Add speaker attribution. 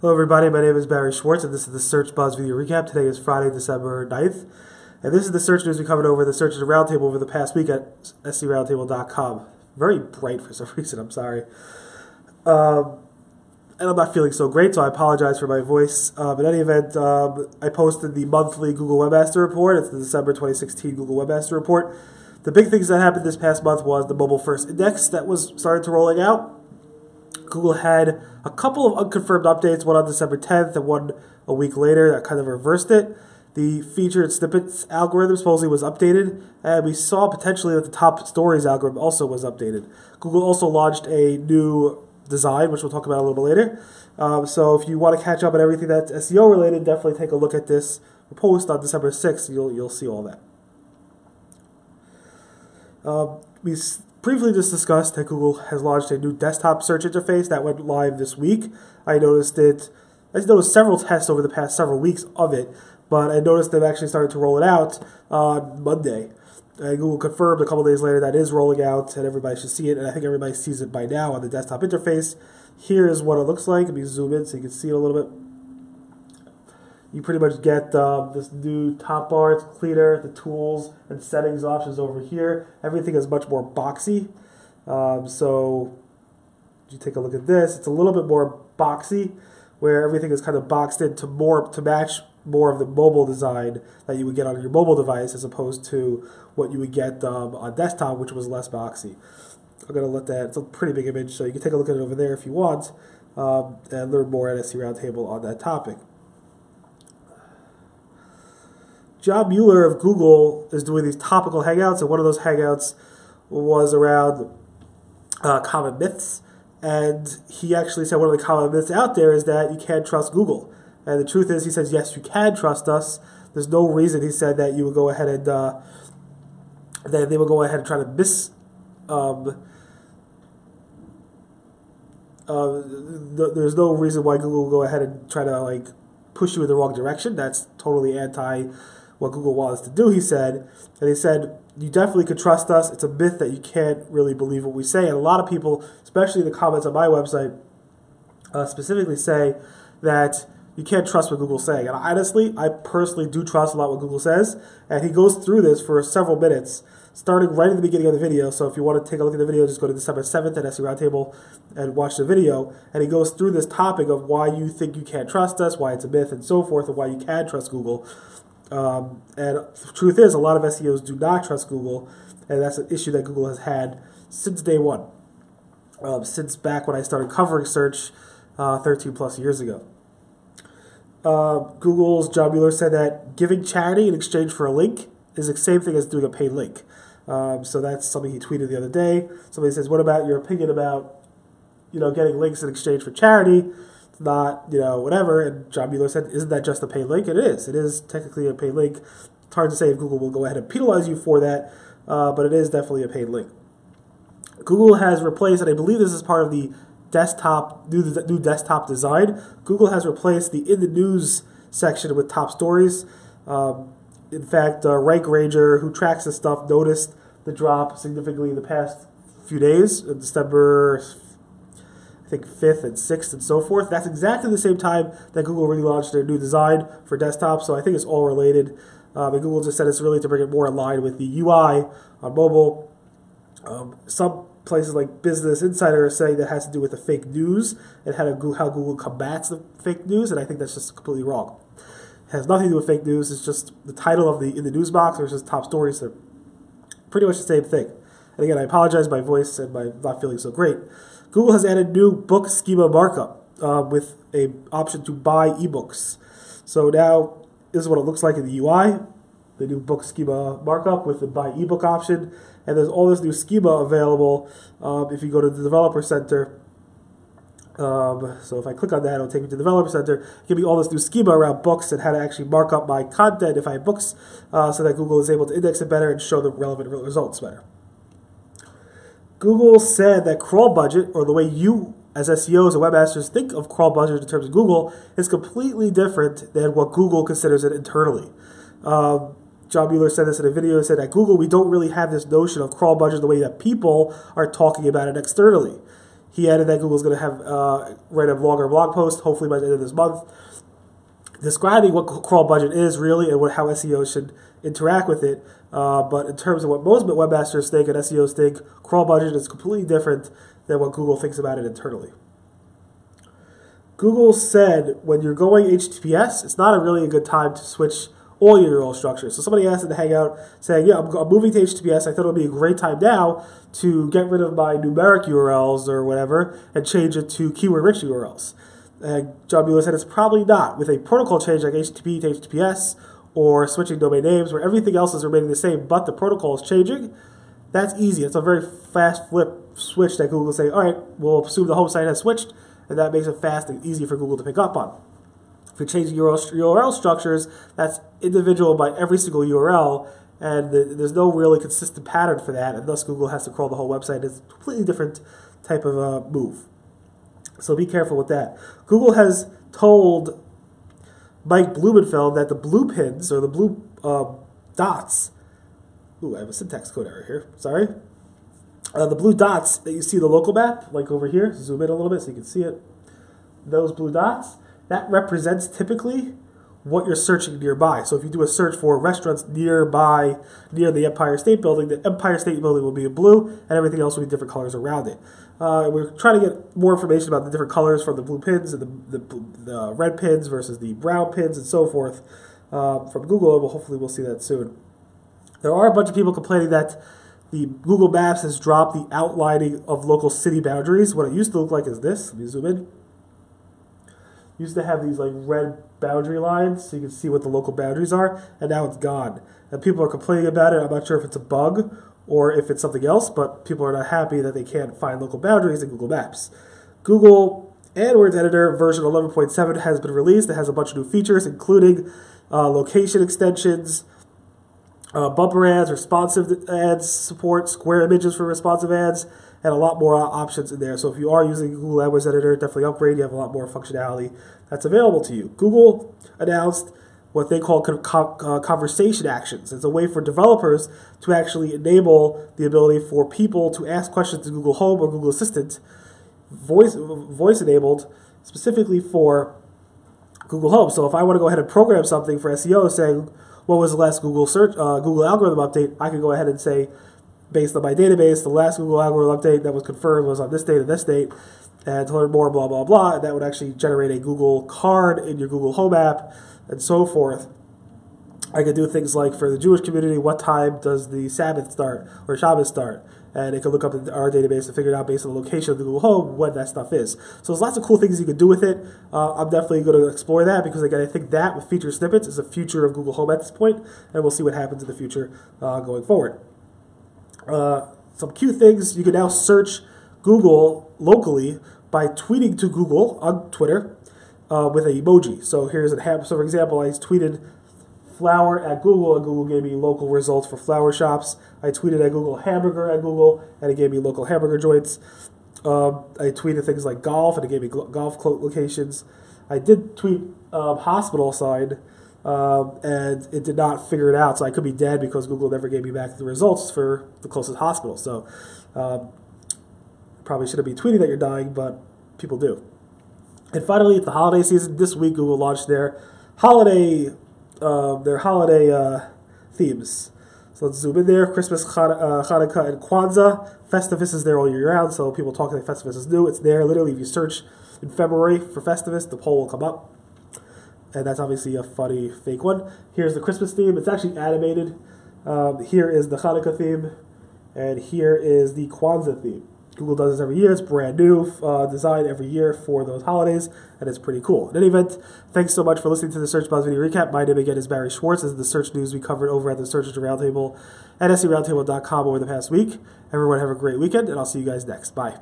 Speaker 1: Hello everybody, my name is Barry Schwartz and this is the Search Buzz Video Recap. Today is Friday, December 9th. And this is the search news we covered over the Search Engine Roundtable over the past week at scroundtable.com. Very bright for some reason, I'm sorry. And I'm not feeling so great, so I apologize for my voice. In any event, I posted the monthly Google Webmaster Report. It's the December 2016 Google Webmaster Report. The big things that happened this past month was the mobile first index that was started to rolling out. Google had a couple of unconfirmed updates, one on December 10th and one a week later that kind of reversed it. The featured snippets algorithm supposedly was updated, and we saw potentially that the top stories algorithm also was updated. Google also launched a new design, which we'll talk about a little bit later. So if you want to catch up on everything that's SEO related, definitely take a look at this post on December 6th. You'll see all that. We briefly just discussed that Google has launched a new desktop search interface that went live this week. I noticed several tests over the past several weeks of it, but I noticed they've actually started to roll it out on Monday. And Google confirmed a couple days later that is rolling out and everybody should see it, and I think everybody sees it by now on the desktop interface. Here is what it looks like. Let me zoom in so you can see it a little bit. You pretty much get this new top bar. It's cleaner. The tools and settings options over here. Everything is much more boxy. So you take a look at this. It's a little bit more boxy, where everything is kind of boxed in to match more of the mobile design that you would get on your mobile device, as opposed to what you would get on desktop, which was less boxy. I'm going to let that. It's a pretty big image, so you can take a look at it over there if you want, and learn more at SE Roundtable on that topic. John Mueller of Google is doing these topical hangouts, and one of those hangouts was around common myths. And he actually said one of the common myths out there is that you can't trust Google. And the truth is, he says, yes, you can trust us. There's no reason, he said, that you would go ahead and that they would go ahead and try to there's no reason why Google will go ahead and try to push you in the wrong direction. That's totally anti what Google wants to do, he said. And he said, you definitely could trust us. It's a myth that you can't really believe what we say. And a lot of people, especially the comments on my website, specifically say that you can't trust what Google's saying. And honestly, I personally do trust a lot what Google says. And he goes through this for several minutes, starting right at the beginning of the video. So if you want to take a look at the video, just go to December 7th at SE Roundtable and watch the video. And he goes through this topic of why you think you can't trust us, why it's a myth, and so forth, and why you can trust Google. And the truth is, a lot of SEOs do not trust Google, and that's an issue that Google has had since day one, since back when I started covering search 13 plus years ago. Google's John Mueller said that giving charity in exchange for a link is the same thing as doing a paid link. So that's something he tweeted the other day. Somebody says, what about your opinion about getting links in exchange for charity? It's not, whatever. And John Mueller said, isn't that just a paid link? And it is. It is technically a paid link. It's hard to say if Google will go ahead and penalize you for that, but it is definitely a paid link. Google has replaced, and I believe this is part of the new desktop design, Google has replaced the In the News section with top stories. In fact, Rank Ranger, who tracks this stuff, noticed the drop significantly in the past few days, in December, I think 5th and 6th and so forth. That's exactly the same time that Google relaunched their new design for desktop, so I think it's all related. And Google just said it's really to bring it more in line with the UI on mobile. Some places like Business Insider are saying that has to do with the fake news and how Google combats the fake news, and I think that's just completely wrong. It has nothing to do with fake news. It's just the title of the In the News box versus top stories. They're pretty much the same thing. And again, I apologize my voice and my not feeling so great. Google has added new book schema markup with an option to buy ebooks. So now this is what it looks like in the UI, the new book schema markup with the buy ebook option. And there's all this new schema available if you go to the Developer Center. So if I click on that, it'll take me to the Developer Center. Give me all this new schema around books and how to actually mark up my content if I have books, so that Google is able to index it better and show the relevant results better. Google said that crawl budget, or the way you as SEOs and webmasters think of crawl budget in terms of Google, is completely different than what Google considers it internally. John Mueller said this in a video. He said, at Google, we don't really have this notion of crawl budget the way that people are talking about it externally. He added that Google's going to have write a longer blog post, hopefully by the end of this month, describing what crawl budget is really and how SEO should interact with it. But in terms of what most webmasters think and SEOs think, crawl budget is completely different than what Google thinks about it internally. Google said when you're going HTTPS, it's not really a good time to switch all your URL structures. So somebody asked in the Hangout saying, yeah, I'm moving to HTTPS. I thought it would be a great time now to get rid of my numeric URLs or whatever and change it to keyword-rich URLs. And John Mueller said it's probably not. With a protocol change like HTTP to HTTPS or switching domain names where everything else is remaining the same but the protocol is changing, that's easy. It's a very fast flip switch that Google will say, all right, we'll assume the home site has switched, and that makes it fast and easy for Google to pick up on. If you're changing URL structures, that's individual by every single URL, and there's no really consistent pattern for that, and thus Google has to crawl the whole website. It's a completely different type of move. So be careful with that. Google has told Mike Blumenfeld that the blue pins, or the blue dots, ooh, I have a syntax code error here, sorry. The blue dots that you see the local map, like over here, zoom in a little bit so you can see it, those blue dots, that represents typically what you're searching nearby. So if you do a search for restaurants nearby, near the Empire State Building, the Empire State Building will be in blue, and everything else will be different colors around it. We're trying to get more information about the different colors from the blue pins and the red pins versus the brown pins and so forth from Google, and hopefully we'll see that soon. There are a bunch of people complaining that the Google Maps has dropped the outlining of local city boundaries. What it used to look like is this. Let me zoom in. Used to have these like red boundary lines so you can see what the local boundaries are, and now it's gone. And people are complaining about it. I'm not sure if it's a bug or if it's something else, but people are not happy that they can't find local boundaries in Google Maps. Google AdWords Editor version 11.7 has been released. It has a bunch of new features, including location extensions, bumper ads, responsive ads support, square images for responsive ads, and a lot more options in there. So if you are using Google AdWords Editor, definitely upgrade. You have a lot more functionality that's available to you. Google announced what they call conversation actions. It's a way for developers to actually enable the ability for people to ask questions to Google Home or Google Assistant, voice enabled, specifically for Google Home. So if I want to go ahead and program something for SEO saying, what was the last Google algorithm update, I can go ahead and say, based on my database, the last Google algorithm update that was confirmed was on this date and this date, and to learn more, blah, blah, blah, and that would actually generate a Google card in your Google Home app, and so forth. I could do things like, for the Jewish community, what time does the Sabbath start, or Shabbos start? And it could look up in our database and figure it out based on the location of the Google Home when that stuff is. So there's lots of cool things you can do with it. I'm definitely going to explore that because, again, I think that with feature snippets is the future of Google Home at this point, and we'll see what happens in the future going forward. Some cute things, you can now search Google locally by tweeting to Google on Twitter with an emoji. So here's an example. So for example, I tweeted flour at Google, and Google gave me local results for flour shops. I tweeted at Google hamburger at Google, and it gave me local hamburger joints. I tweeted things like golf, and it gave me golf locations. I did tweet hospital sign, and it did not figure it out, so I could be dead because Google never gave me back the results for the closest hospital. So probably shouldn't be tweeting that you're dying, but people do. And finally, it's the holiday season. This week, Google launched their holiday themes. So let's zoom in there. Christmas, Hanukkah, and Kwanzaa. Festivus is there all year round, so people talk that Festivus is new. It's there. Literally, if you search in February for Festivus, the poll will come up. And that's obviously a funny fake one. Here's the Christmas theme. It's actually animated. Here is the Hanukkah theme. And here is the Kwanzaa theme. Google does this every year. It's brand new, designed every year for those holidays, and it's pretty cool. In any event, thanks so much for listening to the Search Buzz Video Recap. My name again is Barry Schwartz. This is the search news we covered over at the Search Engine Roundtable at SERoundtable.com over the past week. Everyone have a great weekend, and I'll see you guys next. Bye.